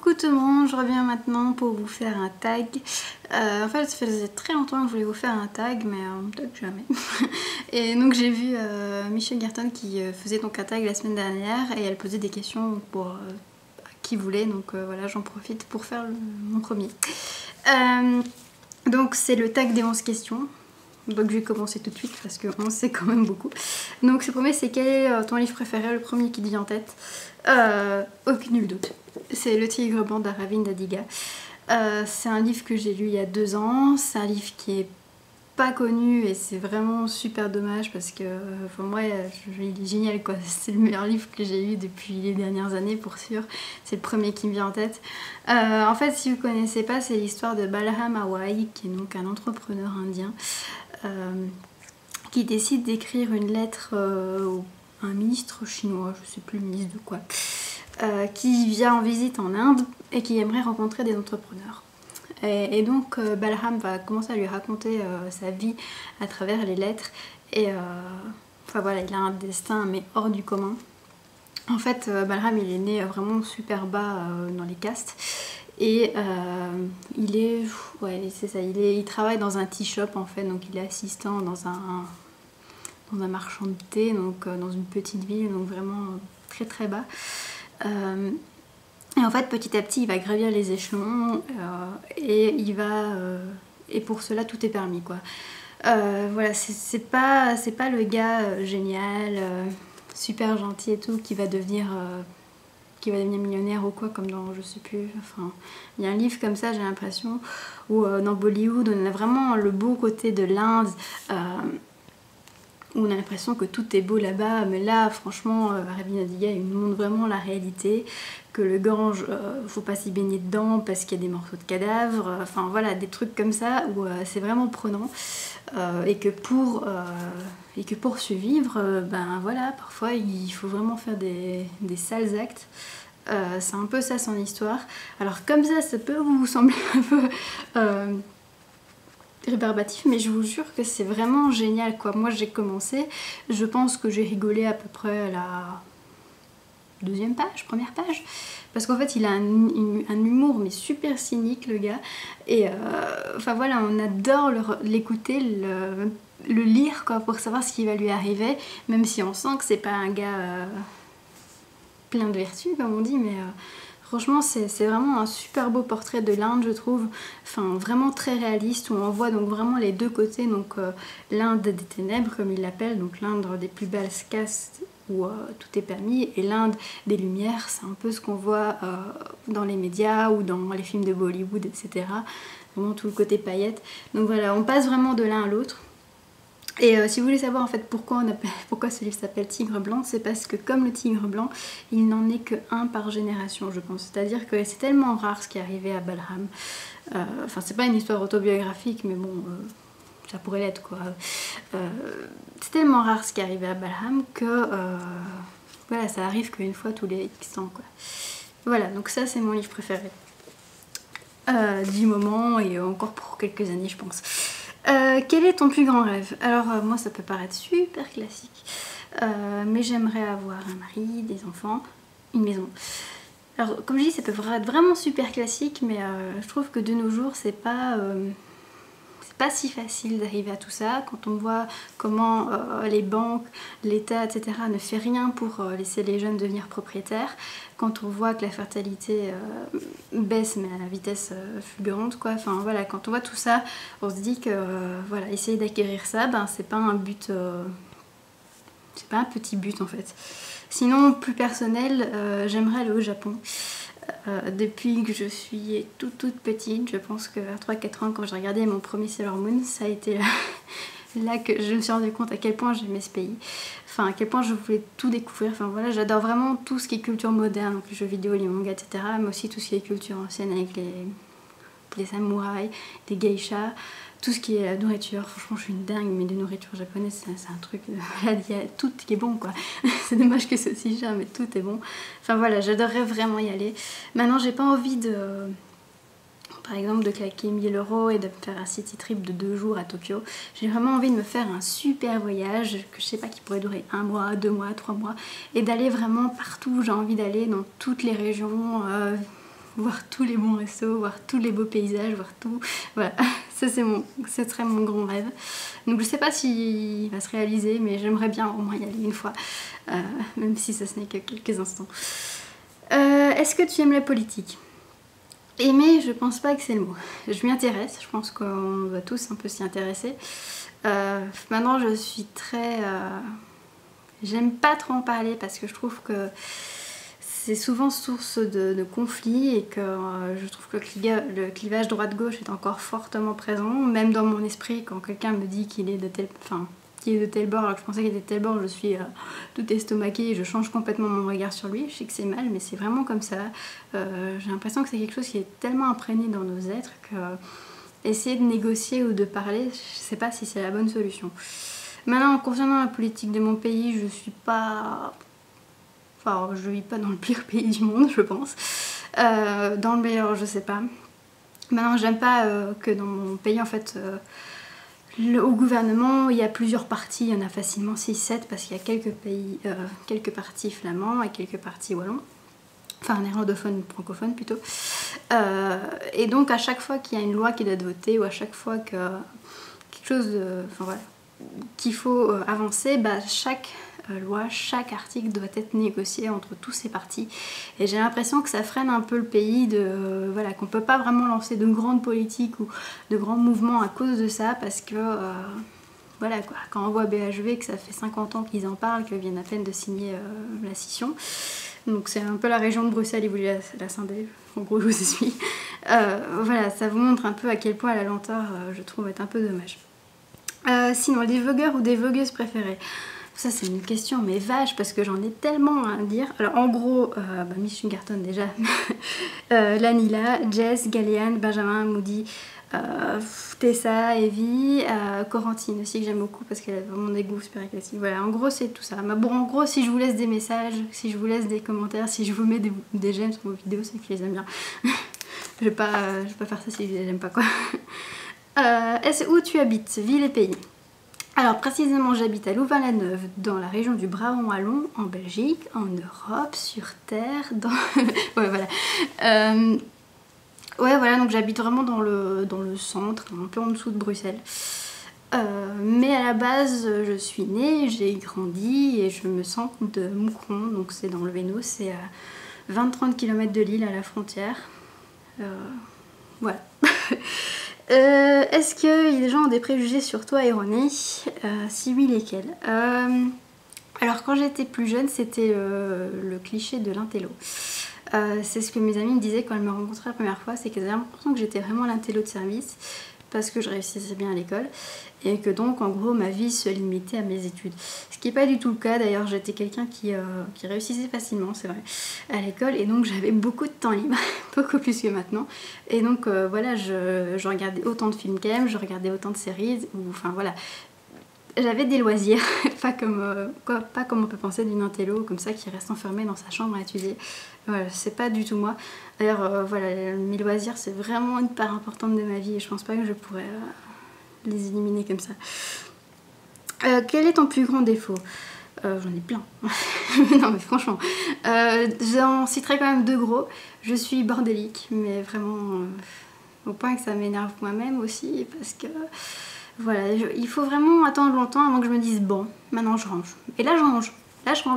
Coucou tout le monde, je reviens maintenant pour vous faire un tag. En fait ça faisait très longtemps que je voulais vous faire un tag mais peut-être jamais. Et donc j'ai vu Michelle Gerton qui faisait donc un tag la semaine dernière et elle posait des questions pour qui voulait, donc voilà, j'en profite pour faire mon premier. Donc c'est le tag des 11 questions. Donc je vais commencer tout de suite parce qu'on sait quand même beaucoup. Donc le premier c'est quel est ton livre préféré, le premier qui te vient en tête. Aucun doute. C'est Le Tigre blanc d'Aravind Adiga. C'est un livre que j'ai lu il y a 2 ans. C'est un livre qui est pas connu et c'est vraiment super dommage parce que pour moi il est génial quoi. C'est le meilleur livre que j'ai lu depuis les dernières années pour sûr. C'est le premier qui me vient en tête. En fait si vous connaissez pas, c'est l'histoire de Balram Awai qui est donc un entrepreneur indien qui décide d'écrire une lettre à un ministre chinois, je sais plus le ministre de quoi, qui vient en visite en Inde et qui aimerait rencontrer des entrepreneurs. Et donc Balram va commencer à lui raconter sa vie à travers les lettres et enfin voilà, il a un destin mais hors du commun. En fait Balram il est né vraiment super bas dans les castes et il est, ouais c'est ça, il travaille dans un tea shop en fait, donc il est assistant dans un marchand de thé, donc dans une petite ville, donc vraiment très très bas. Et en fait petit à petit il va gravir les échelons et il va et pour cela tout est permis quoi. Voilà, c'est pas le gars génial, super gentil et tout qui va devenir millionnaire ou quoi, comme dans je sais plus, enfin il y a un livre comme ça j'ai l'impression où dans Bollywood on a vraiment le beau côté de l'Inde où on a l'impression que tout est beau là-bas, mais là franchement Aravind Adiga il nous montre vraiment la réalité, que le Gange faut pas s'y baigner dedans parce qu'il y a des morceaux de cadavres, enfin voilà des trucs comme ça où c'est vraiment prenant et que pour survivre ben voilà parfois il faut vraiment faire des sales actes. C'est un peu ça son histoire. Alors comme ça peut vous sembler un peu rébarbatif, mais je vous jure que c'est vraiment génial quoi. Moi j'ai commencé, je pense que j'ai rigolé à peu près à la deuxième page, première page, parce qu'en fait il a un humour mais super cynique le gars, et enfin voilà, on adore l'écouter, le lire quoi, pour savoir ce qui va lui arriver, même si on sent que c'est pas un gars plein de vertus comme on dit, mais franchement c'est vraiment un super beau portrait de l'Inde je trouve, enfin vraiment très réaliste, où on voit donc vraiment les deux côtés, donc l'Inde des ténèbres comme il l'appelle, donc l'Inde des plus basses castes où tout est permis, et l'Inde des lumières, c'est un peu ce qu'on voit dans les médias ou dans les films de Bollywood, etc. Vraiment tout le côté paillettes. Donc voilà, on passe vraiment de l'un à l'autre. Et si vous voulez savoir en fait pourquoi ce livre s'appelle Tigre blanc, c'est parce que comme le tigre blanc, il n'en est que un par génération je pense. C'est-à-dire que c'est tellement rare ce qui est arrivé à Balram. Enfin c'est pas une histoire autobiographique mais bon, ça pourrait l'être quoi. C'est tellement rare ce qui est arrivé à Balram que voilà, ça arrive qu'une fois tous les X ans quoi. Voilà, donc ça c'est mon livre préféré du moment et encore pour quelques années je pense. Quel est ton plus grand rêve? Alors moi ça peut paraître super classique, mais j'aimerais avoir un mari, des enfants, une maison. Alors comme je dis ça peut être vraiment super classique, mais je trouve que de nos jours c'est pas si facile d'arriver à tout ça, quand on voit comment les banques, l'État, etc. ne fait rien pour laisser les jeunes devenir propriétaires, quand on voit que la fertilité baisse mais à la vitesse fulgurante quoi, enfin voilà, quand on voit tout ça, on se dit que voilà, essayer d'acquérir ça, ben c'est pas un but, c'est pas un petit but en fait. Sinon plus personnel, j'aimerais aller au Japon. Depuis que je suis toute petite, je pense que vers 3-4 ans quand j'ai regardé mon premier Sailor Moon, ça a été là que je me suis rendu compte à quel point j'aimais ce pays, enfin à quel point je voulais tout découvrir, enfin voilà, j'adore vraiment tout ce qui est culture moderne, donc les jeux vidéo, les mangas, etc., mais aussi tout ce qui est culture ancienne avec les samouraïs, les geishas, tout ce qui est nourriture. Franchement je suis une dingue, mais de nourriture japonaise c'est un truc, il y a tout qui est bon quoi. C'est dommage que c'est aussi cher mais tout est bon. Enfin voilà, j'adorerais vraiment y aller. Maintenant j'ai pas envie de, par exemple de claquer 1000 € et de faire un city trip de 2 jours à Tokyo. J'ai vraiment envie de me faire un super voyage, que je sais pas, qui pourrait durer 1 mois, 2 mois, 3 mois, et d'aller vraiment partout où j'ai envie d'aller, dans toutes les régions, voir tous les bons restos, voir tous les beaux paysages, voir tout. Voilà, ça ce serait mon grand rêve. Donc je sais pas s'il va se réaliser, mais j'aimerais bien au moins y aller une fois, même si ce n'est que quelques instants. Est-ce que tu aimes la politique? Aimer, je pense pas que c'est le mot. Je m'y intéresse, je pense qu'on doit tous un peu s'y intéresser. Maintenant je suis très... J'aime pas trop en parler parce que je trouve que c'est souvent source de conflits et que je trouve que le clivage droite-gauche est encore fortement présent, même dans mon esprit. Quand quelqu'un me dit qu'il est de tel bord alors que je pensais qu'il était de tel bord, je suis tout estomaquée et je change complètement mon regard sur lui. Je sais que c'est mal, mais c'est vraiment comme ça. J'ai l'impression que c'est quelque chose qui est tellement imprégné dans nos êtres que essayer de négocier ou de parler, je sais pas si c'est la bonne solution. Maintenant, concernant la politique de mon pays, je suis pas... Enfin, je vis pas dans le pire pays du monde, je pense. Dans le meilleur, je sais pas. Maintenant, j'aime pas que dans mon pays, en fait, au gouvernement, il y a plusieurs partis. Il y en a facilement 6-7 parce qu'il y a quelques partis flamands et quelques partis wallons. Enfin, néerlandophone, francophone plutôt. Et donc, à chaque fois qu'il y a une loi qui doit être votée ou à chaque fois que quelque chose enfin, voilà, qu'il faut avancer, bah, chaque loi, chaque article doit être négocié entre tous ces partis. Et j'ai l'impression que ça freine un peu le pays, voilà, qu'on peut pas vraiment lancer de grandes politiques ou de grands mouvements à cause de ça, parce que voilà quoi, quand on voit BHV que ça fait 50 ans qu'ils en parlent, qu'ils viennent à peine de signer la scission. Donc c'est un peu la région de Bruxelles, ils voulaient la scinder, en gros je vous suis. Voilà, ça vous montre un peu à quel point la lenteur, je trouve, est un peu dommage. Sinon, des vogueurs ou des vogueuses préférées? Ça c'est une question mais vache parce que j'en ai tellement à dire. Alors en gros, Miss Shingarton déjà, Lanila, Jess, Galiane, Benjamin, Moody, Tessa, Evie, Corentine aussi que j'aime beaucoup parce qu'elle a vraiment des goûts super éclaircis. Voilà, en gros c'est tout ça. Mais bon, en gros, si je vous laisse des messages, si je vous laisse des commentaires, si je vous mets des j'aime sur vos vidéos, c'est que je les aime bien. je vais pas faire ça si je les aime pas quoi. Où tu habites? Ville et pays. Alors précisément j'habite à Louvain-la-Neuve dans la région du Brabant wallon, en Belgique, en Europe, sur Terre, dans... ouais voilà. Ouais voilà, donc j'habite vraiment dans le centre, un peu en dessous de Bruxelles. Mais à la base je suis née, j'ai grandi et je me sens de Moucron, donc c'est dans le Hainaut, c'est à 20-30 km de Lille à la frontière. Voilà. Est-ce que les gens ont des préjugés sur toi erronés? Si oui, lesquels? Alors quand j'étais plus jeune, c'était le cliché de l'intello. C'est ce que mes amis me disaient quand elles me rencontraient la première fois, c'est qu'elles avaient l'impression que j'étais vraiment l'intello de service parce que je réussissais bien à l'école et que donc en gros ma vie se limitait à mes études. Ce qui n'est pas du tout le cas, d'ailleurs j'étais quelqu'un qui réussissait facilement, c'est vrai, à l'école et donc j'avais beaucoup de temps libre, beaucoup plus que maintenant. Et donc voilà, je regardais autant de films qu'elle, je regardais autant de séries, enfin voilà. J'avais des loisirs, pas comme on peut penser d'une intello comme ça qui reste enfermée dans sa chambre à étudier. Voilà, c'est pas du tout moi. D'ailleurs, voilà, mes loisirs c'est vraiment une part importante de ma vie et je pense pas que je pourrais les éliminer comme ça. Quel est ton plus grand défaut? J'en ai plein. Non mais franchement, j'en citerai quand même deux gros. Je suis bordélique, mais vraiment au point que ça m'énerve moi-même aussi parce que... Voilà, il faut vraiment attendre longtemps avant que je me dise bon, maintenant je range. Et là je range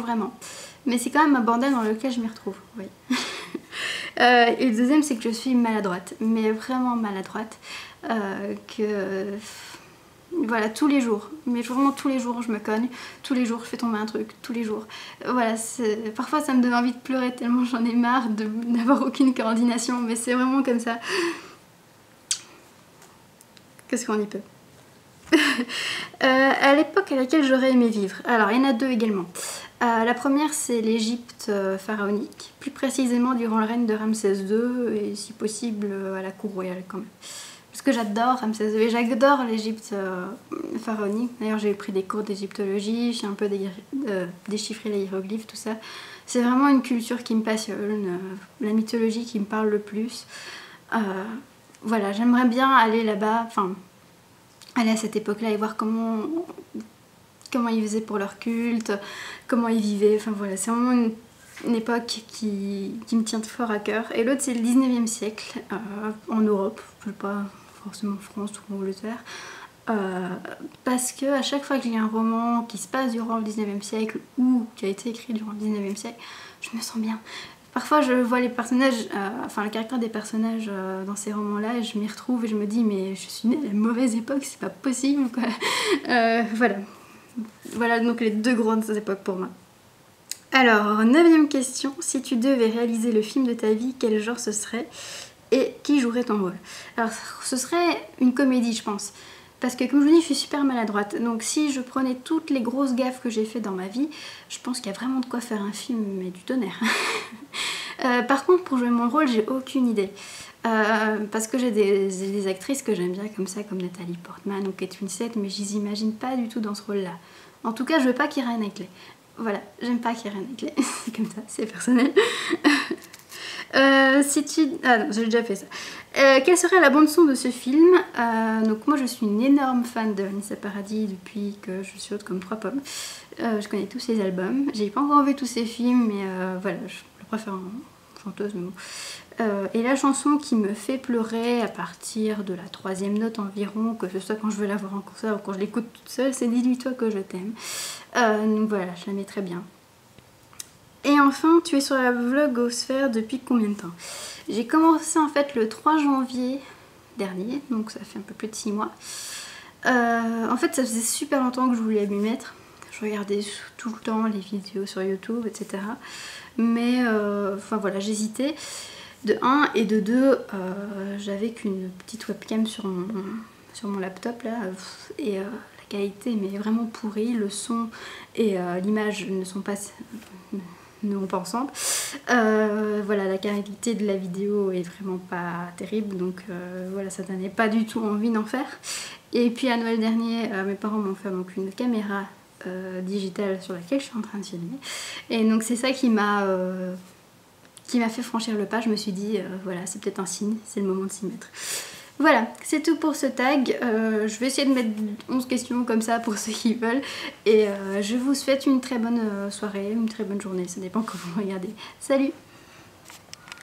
vraiment. Mais c'est quand même un bordel dans lequel je m'y retrouve, oui. Et le deuxième c'est que je suis maladroite, mais vraiment maladroite. Voilà, tous les jours, mais vraiment tous les jours je me cogne, tous les jours je fais tomber un truc, tous les jours. Voilà, parfois ça me donne envie de pleurer tellement j'en ai marre d'avoir aucune coordination, mais c'est vraiment comme ça. Qu'est-ce qu'on y peut? À l'époque à laquelle j'aurais aimé vivre. Alors il y en a deux également. La première c'est l'Égypte pharaonique, plus précisément durant le règne de Ramsès II et si possible à la cour royale quand même. Parce que j'adore Ramsès II et j'adore l'Égypte pharaonique. D'ailleurs j'ai pris des cours d'égyptologie, j'ai un peu déchiffré les hiéroglyphes, tout ça. C'est vraiment une culture qui me passionne, la mythologie qui me parle le plus. Voilà, j'aimerais bien aller là-bas, enfin... aller à cette époque-là et voir comment ils faisaient pour leur culte, comment ils vivaient, enfin voilà, c'est vraiment une époque qui me tient fort à cœur. Et l'autre c'est le 19e siècle, en Europe, je ne sais pas forcément France ou Angleterre. Parce que à chaque fois que j'ai un roman qui se passe durant le 19e siècle ou qui a été écrit durant le 19e siècle, je me sens bien. Parfois je vois les personnages, enfin le caractère des personnages dans ces romans-là et je m'y retrouve et je me dis mais je suis née à la mauvaise époque, c'est pas possible quoi. Voilà. Voilà donc les deux grandes époques pour moi. Alors, 9e question, si tu devais réaliser le film de ta vie, quel genre ce serait et qui jouerait ton rôle? Alors ce serait une comédie je pense. Parce que comme je vous dis, je suis super maladroite. Donc si je prenais toutes les grosses gaffes que j'ai fait dans ma vie, je pense qu'il y a vraiment de quoi faire un film, mais du tonnerre. Par contre, pour jouer mon rôle, j'ai aucune idée. Parce que j'ai des actrices que j'aime bien comme ça, comme Nathalie Portman ou Kate Winslet, mais je les imagine pas du tout dans ce rôle-là. En tout cas, je veux pas Keira Knightley. Voilà, j'aime pas Keira Knightley. C'est comme ça, c'est personnel. Si tu... Ah non, j'ai déjà fait ça. Quelle serait la bande son de ce film? Donc moi je suis une énorme fan de Vanessa Paradis depuis que je suis haute comme 3 pommes. Je connais tous ses albums. J'ai pas encore vu tous ses films, mais voilà, je le préfère en chanteuse, mais bon. Et la chanson qui me fait pleurer à partir de la 3e note environ, que ce soit quand je veux la voir en concert ou quand je l'écoute toute seule, c'est Dis-lui-toi que je t'aime. Donc voilà, je la mets très bien. Et enfin, tu es sur la vlogosphère depuis combien de temps? J'ai commencé en fait le 3 janvier dernier, donc ça fait un peu plus de 6 mois. En fait, ça faisait super longtemps que je voulais m'y mettre. Je regardais tout le temps les vidéos sur YouTube, etc. Mais enfin voilà, j'hésitais. De 1 et de 2, j'avais qu'une petite webcam sur mon laptop là, et la qualité mais vraiment pourrie, le son et l'image ne sont pas... ne vont pas ensemble. Voilà, la qualité de la vidéo est vraiment pas terrible, donc voilà, ça donnait pas du tout envie d'en faire. Et puis à Noël dernier, mes parents m'ont fait donc une caméra digitale sur laquelle je suis en train de filmer. Et donc c'est ça qui m'a fait franchir le pas. Je me suis dit, voilà, c'est peut-être un signe, c'est le moment de s'y mettre. Voilà, c'est tout pour ce tag. Je vais essayer de mettre 11 questions comme ça pour ceux qui veulent. Et je vous souhaite une très bonne soirée, une très bonne journée. Ça dépend quand vous regardez. Salut!